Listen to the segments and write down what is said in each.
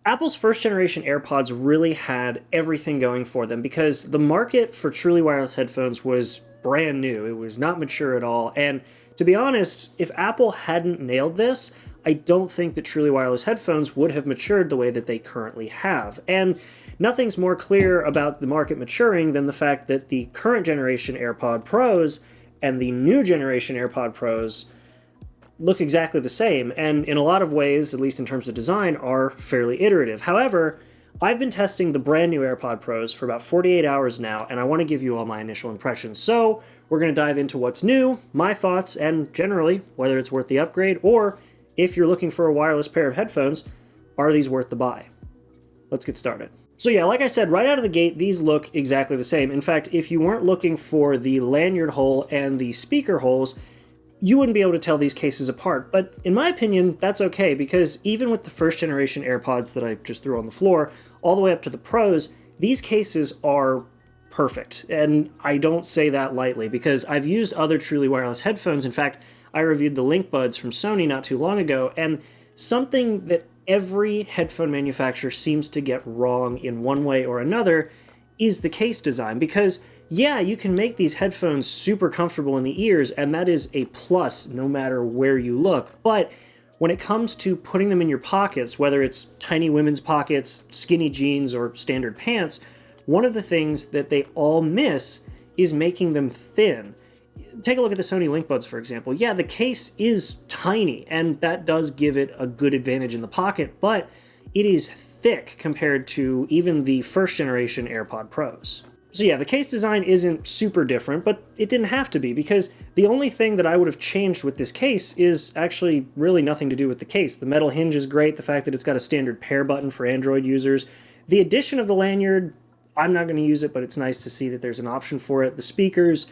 Apple's first generation AirPods really had everything going for them because the market for truly wireless headphones was brand new. It was not mature at all. And to be honest, if Apple hadn't nailed this, I don't think that truly wireless headphones would have matured the way that they currently have. And nothing's more clear about the market maturing than the fact that the current generation AirPod Pros and the new generation AirPod Pros look exactly the same, and in a lot of ways, at least in terms of design, are fairly iterative. However, I've been testing the brand new AirPod Pros for about 48 hours now, and I want to give you all my initial impressions. So we're going to dive into what's new, my thoughts, and generally, whether it's worth the upgrade, or if you're looking for a wireless pair of headphones, are these worth the buy? Let's get started. So yeah, like I said, right out of the gate, these look exactly the same. In fact, if you weren't looking for the lanyard hole and the speaker holes, you wouldn't be able to tell these cases apart. But in my opinion, that's okay, because even with the first generation AirPods that I just threw on the floor, all the way up to the Pros, these cases are perfect. And I don't say that lightly, because I've used other truly wireless headphones. In fact, I reviewed the LinkBuds from Sony not too long ago, and something that every headphone manufacturer seems to get wrong in one way or another is the case design. Because yeah, you can make these headphones super comfortable in the ears, and that is a plus no matter where you look. But when it comes to putting them in your pockets, whether it's tiny women's pockets, skinny jeans, or standard pants, one of the things that they all miss is making them thin. Take a look at the Sony LinkBuds, for example. Yeah, the case is tiny, and that does give it a good advantage in the pocket, but it is thick compared to even the first generation AirPod Pros. So yeah, the case design isn't super different, but it didn't have to be, because the only thing that I would have changed with this case is actually really nothing to do with the case. The metal hinge is great, the fact that it's got a standard pair button for Android users. The addition of the lanyard, I'm not going to use it, but it's nice to see that there's an option for it. The speakers,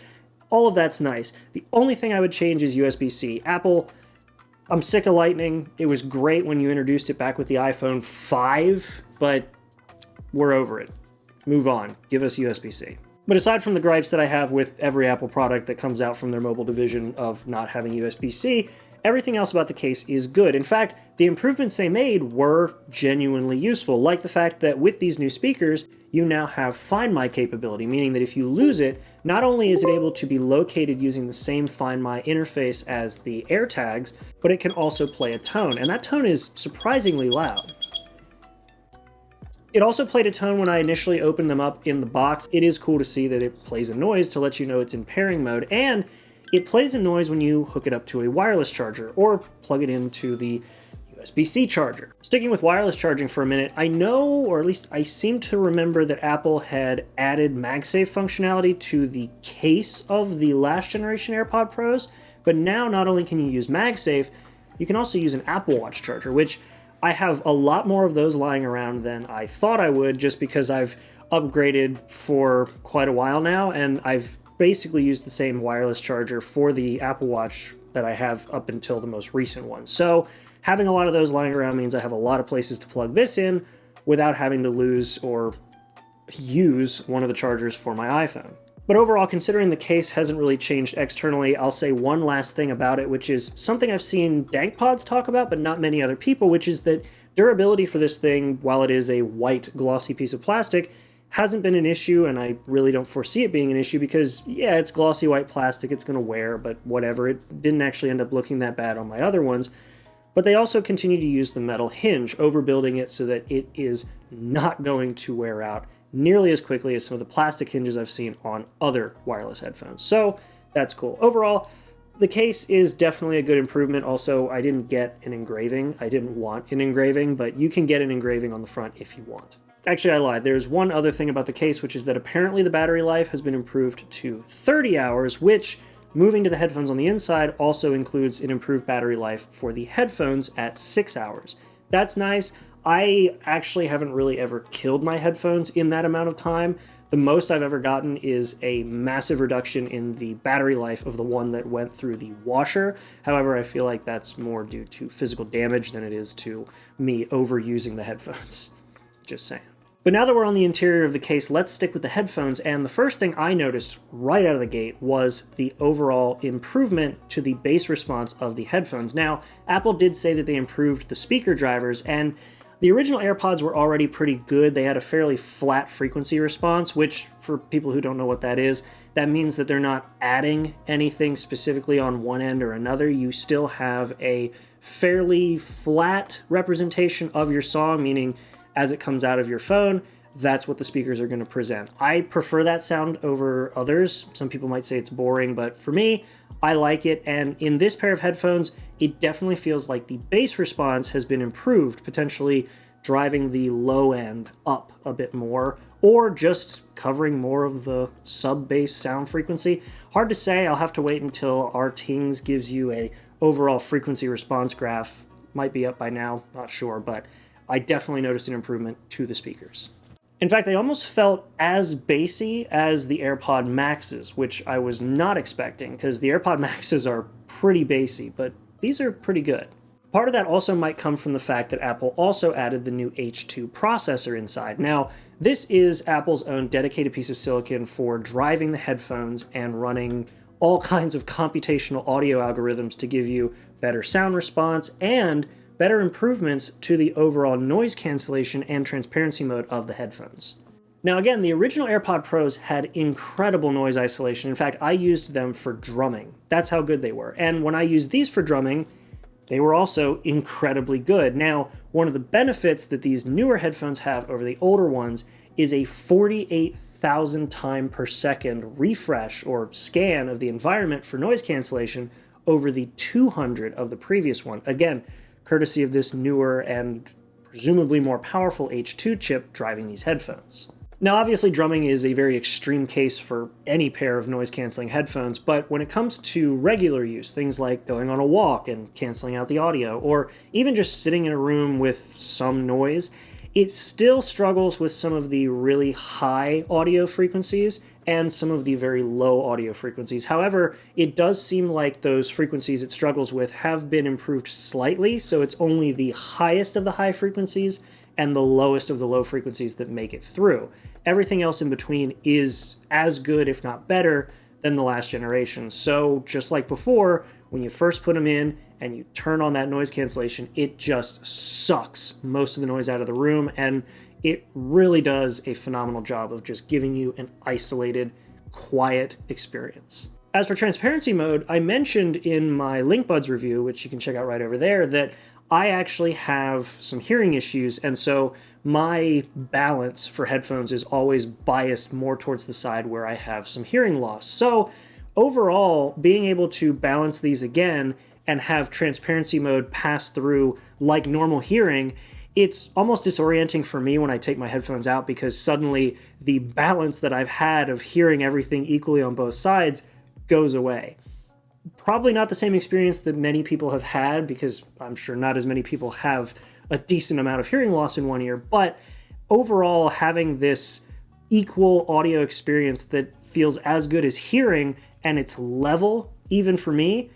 all of that's nice. The only thing I would change is USB-C. Apple, I'm sick of Lightning. It was great when you introduced it back with the iPhone 5, but we're over it. Move on. Give us USB-C. But aside from the gripes that I have with every Apple product that comes out from their mobile division of not having USB-C, everything else about the case is good. In fact, the improvements they made were genuinely useful, like the fact that with these new speakers, you now have Find My capability, meaning that if you lose it, not only is it able to be located using the same Find My interface as the AirTags, but it can also play a tone, and that tone is surprisingly loud. It also played a tone when I initially opened them up in the box. It is cool to see that it plays a noise to let you know it's in pairing mode, and it plays a noise when you hook it up to a wireless charger or plug it into the USB-C charger. Sticking with wireless charging for a minute, I know, or at least I seem to remember, that Apple had added MagSafe functionality to the case of the last generation AirPod Pros, but now not only can you use MagSafe, you can also use an Apple Watch charger, which I have a lot more of those lying around than I thought I would, just because I've upgraded for quite a while now, and I've basically used the same wireless charger for the Apple Watch that I have up until the most recent one. So having a lot of those lying around means I have a lot of places to plug this in without having to lose or use one of the chargers for my iPhone. But overall, considering the case hasn't really changed externally, I'll say one last thing about it, which is something I've seen DankPods talk about, but not many other people, which is that durability for this thing, while it is a white, glossy piece of plastic, hasn't been an issue, and I really don't foresee it being an issue because, yeah, it's glossy white plastic, it's going to wear, but whatever. It didn't actually end up looking that bad on my other ones. But they also continue to use the metal hinge, overbuilding it so that it is not going to wear out nearly as quickly as some of the plastic hinges I've seen on other wireless headphones. So that's cool. Overall, the case is definitely a good improvement. Also, I didn't get an engraving. I didn't want an engraving, but you can get an engraving on the front if you want. Actually, I lied. There's one other thing about the case, which is that apparently the battery life has been improved to 30 hours, which, moving to the headphones on the inside, also includes an improved battery life for the headphones at 6 hours. That's nice. I actually haven't really ever killed my headphones in that amount of time. The most I've ever gotten is a massive reduction in the battery life of the one that went through the washer. However, I feel like that's more due to physical damage than it is to me overusing the headphones. Just saying. But now that we're on the interior of the case, let's stick with the headphones, and the first thing I noticed right out of the gate was the overall improvement to the bass response of the headphones. Now, Apple did say that they improved the speaker drivers, and The original AirPods were already pretty good. They had a fairly flat frequency response, which, for people who don't know what that is, that means that they're not adding anything specifically on one end or another. You still have a fairly flat representation of your song, meaning as it comes out of your phone, that's what the speakers are going to present. I prefer that sound over others. Some people might say it's boring, but for me, I like it. And in this pair of headphones, it definitely feels like the bass response has been improved, potentially driving the low end up a bit more, or just covering more of the sub-bass sound frequency. Hard to say. I'll have to wait until RTings gives you a overall frequency response graph. Might be up by now, not sure, but I definitely noticed an improvement to the speakers. In fact, they almost felt as bassy as the AirPod Maxes, which I was not expecting, because the AirPod Maxes are pretty bassy, but these are pretty good. Part of that also might come from the fact that Apple also added the new H2 processor inside. Now, this is Apple's own dedicated piece of silicon for driving the headphones and running all kinds of computational audio algorithms to give you better sound response and better improvements to the overall noise cancellation and transparency mode of the headphones. Now again, the original AirPod Pros had incredible noise isolation. In fact, I used them for drumming. That's how good they were. And when I used these for drumming, they were also incredibly good. Now, one of the benefits that these newer headphones have over the older ones is a 48,000 time per second refresh or scan of the environment for noise cancellation over the 200 of the previous one. Again, courtesy of this newer and presumably more powerful H2 chip driving these headphones. Now, obviously, drumming is a very extreme case for any pair of noise-canceling headphones, but when it comes to regular use, things like going on a walk and canceling out the audio, or even just sitting in a room with some noise, it still struggles with some of the really high audio frequencies and some of the very low audio frequencies. However, it does seem like those frequencies it struggles with have been improved slightly, so it's only the highest of the high frequencies and the lowest of the low frequencies that make it through. Everything else in between is as good, if not better, than the last generation. So just like before, when you first put them in and you turn on that noise cancellation, it just sucks most of the noise out of the room, and it really does a phenomenal job of just giving you an isolated, quiet experience. As for transparency mode, I mentioned in my LinkBuds review, which you can check out right over there, that I actually have some hearing issues, and so my balance for headphones is always biased more towards the side where I have some hearing loss. So overall, being able to balance these again and have transparency mode pass through like normal hearing, it's almost disorienting for me when I take my headphones out, because suddenly the balance that I've had of hearing everything equally on both sides goes away. Probably not the same experience that many people have had, because I'm sure not as many people have a decent amount of hearing loss in one ear, but overall having this equal audio experience that feels as good as hearing and it's level, even for me,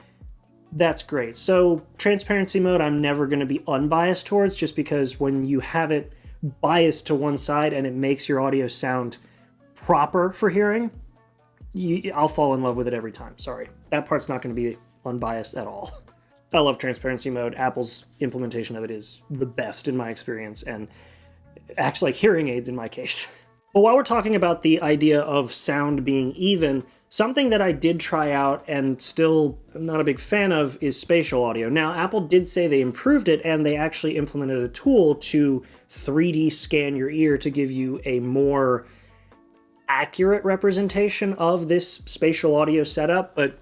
that's great. So transparency mode, I'm never going to be unbiased towards, just because when you have it biased to one side and it makes your audio sound proper for hearing, I'll fall in love with it every time. Sorry. That part's not going to be unbiased at all. I love transparency mode. Apple's implementation of it is the best in my experience, and acts like hearing aids in my case. But while we're talking about the idea of sound being even, something that I did try out and still am not a big fan of is spatial audio. Now, Apple did say they improved it, and they actually implemented a tool to 3D scan your ear to give you a more accurate representation of this spatial audio setup, but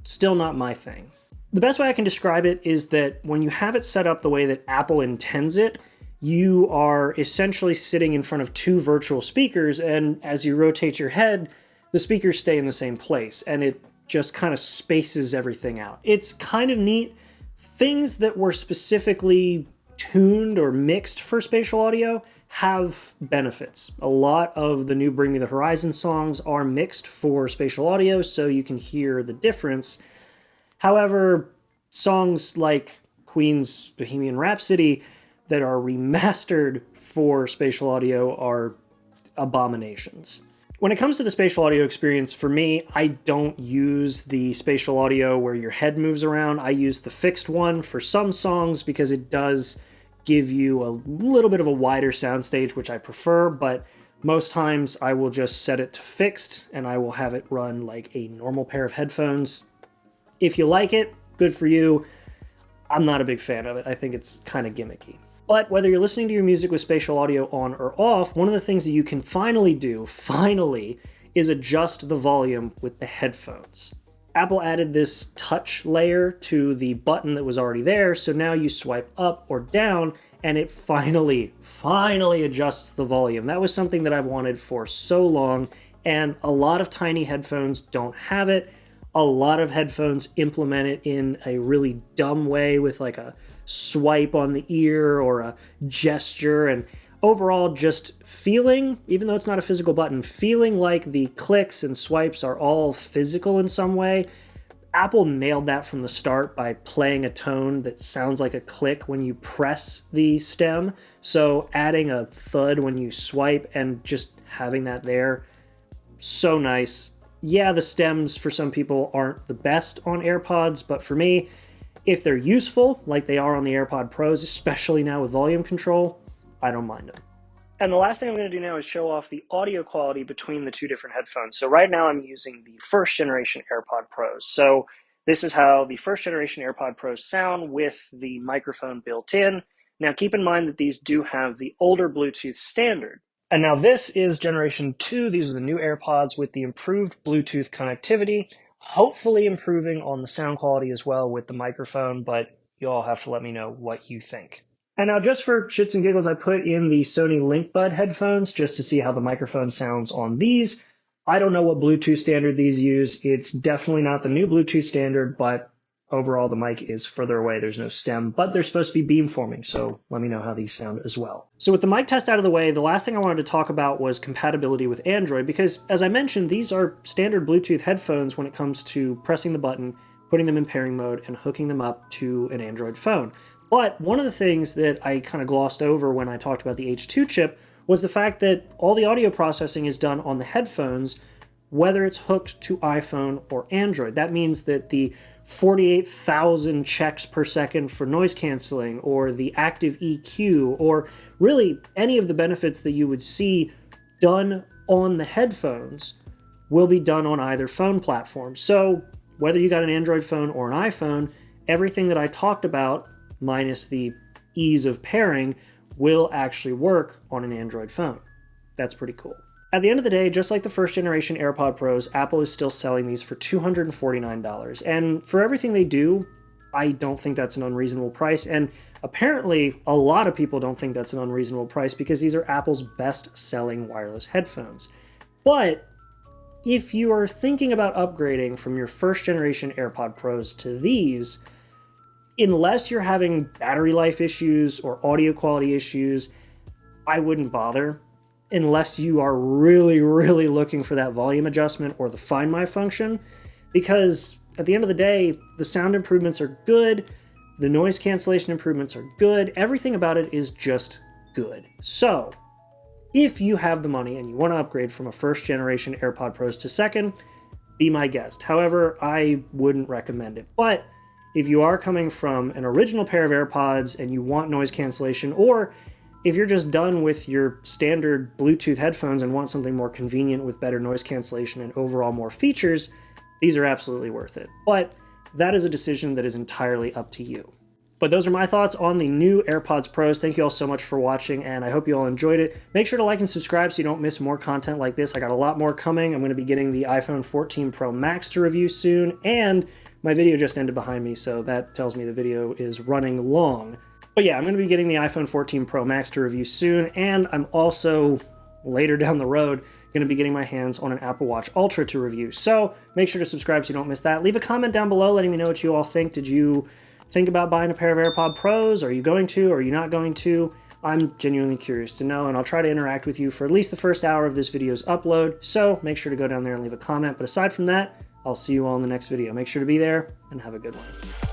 still not my thing. The best way I can describe it is that when you have it set up the way that Apple intends it, you are essentially sitting in front of two virtual speakers, and as you rotate your head, the speakers stay in the same place, and it just kind of spaces everything out. It's kind of neat. Things that were specifically tuned or mixed for spatial audio have benefits. A lot of the new Bring Me the Horizon songs are mixed for spatial audio, so you can hear the difference. However, songs like Queen's Bohemian Rhapsody that are remastered for spatial audio are abominations. When it comes to the spatial audio experience, for me, I don't use the spatial audio where your head moves around. I use the fixed one for some songs because it does give you a little bit of a wider soundstage, which I prefer, but most times I will just set it to fixed and I will have it run like a normal pair of headphones. If you like it, good for you. I'm not a big fan of it. I think it's kind of gimmicky. But whether you're listening to your music with spatial audio on or off, one of the things that you can finally do, is adjust the volume with the headphones. Apple added this touch layer to the button that was already there, so now you swipe up or down and it finally adjusts the volume. That was something that I've wanted for so long, and a lot of tiny headphones don't have it. A lot of headphones implement it in a really dumb way with like a swipe on the ear or a gesture, and overall just feeling, even though it's not a physical button, feeling like the clicks and swipes are all physical in some way. Apple nailed that from the start by playing a tone that sounds like a click when you press the stem. So adding a thud when you swipe and just having that there, so nice. Yeah, the stems for some people aren't the best on AirPods, but for me, if they're useful, like they are on the AirPod Pros, especially now with volume control, I don't mind them. And the last thing I'm going to do now is show off the audio quality between the two different headphones. So right now I'm using the first generation AirPod Pros. So this is how the first generation AirPod Pros sound with the microphone built in. Now keep in mind that these do have the older Bluetooth standard. And now this is generation 2. These are the new AirPods with the improved Bluetooth connectivity, hopefully improving on the sound quality as well with the microphone, but you all have to let me know what you think. And now just for shits and giggles, I put in the Sony LinkBud headphones just to see how the microphone sounds on these. I don't know what Bluetooth standard these use. It's definitely not the new Bluetooth standard, but overall the mic is further away. There's no stem, but they're supposed to be beamforming, so let me know how these sound as well. So with the mic test out of the way, the last thing I wanted to talk about was compatibility with Android, because as I mentioned, these are standard Bluetooth headphones when it comes to pressing the button, putting them in pairing mode, and hooking them up to an Android phone. But one of the things that I kind of glossed over when I talked about the H2 chip was the fact that all the audio processing is done on the headphones, whether it's hooked to iPhone or Android. That means that the 48,000 checks per second for noise canceling, or the active EQ, or really any of the benefits that you would see done on the headphones will be done on either phone platform. So whether you got an Android phone or an iPhone, everything that I talked about, minus the ease of pairing, will actually work on an Android phone. That's pretty cool. At the end of the day, just like the first generation AirPod Pros, Apple is still selling these for $249. And for everything they do, I don't think that's an unreasonable price. And apparently, a lot of people don't think that's an unreasonable price because these are Apple's best-selling wireless headphones. But if you are thinking about upgrading from your first generation AirPod Pros to these, unless you're having battery life issues or audio quality issues, I wouldn't bother. Unless you are really looking for that volume adjustment or the Find My function, because at the end of the day, the sound improvements are good, the noise cancellation improvements are good, everything about it is just good. So, if you have the money and you want to upgrade from a first generation AirPod Pros to second, be my guest. However, I wouldn't recommend it. But if you are coming from an original pair of AirPods and you want noise cancellation, or if you're just done with your standard Bluetooth headphones and want something more convenient with better noise cancellation and overall more features, these are absolutely worth it. But that is a decision that is entirely up to you. But those are my thoughts on the new AirPods Pros. Thank you all so much for watching, and I hope you all enjoyed it. Make sure to like and subscribe so you don't miss more content like this. I got a lot more coming. I'm going to be getting the iPhone 14 Pro Max to review soon, and my video just ended behind me, so that tells me the video is running long. But yeah, I'm going to be getting the iPhone 14 Pro Max to review soon, and I'm also, later down the road, going to be getting my hands on an Apple Watch Ultra to review. So make sure to subscribe so you don't miss that. Leave a comment down below letting me know what you all think. Did you think about buying a pair of AirPod Pros? Are you going to? Or are you not going to? I'm genuinely curious to know, and I'll try to interact with you for at least the first hour of this video's upload. So make sure to go down there and leave a comment. But aside from that, I'll see you all in the next video. Make sure to be there, and have a good one.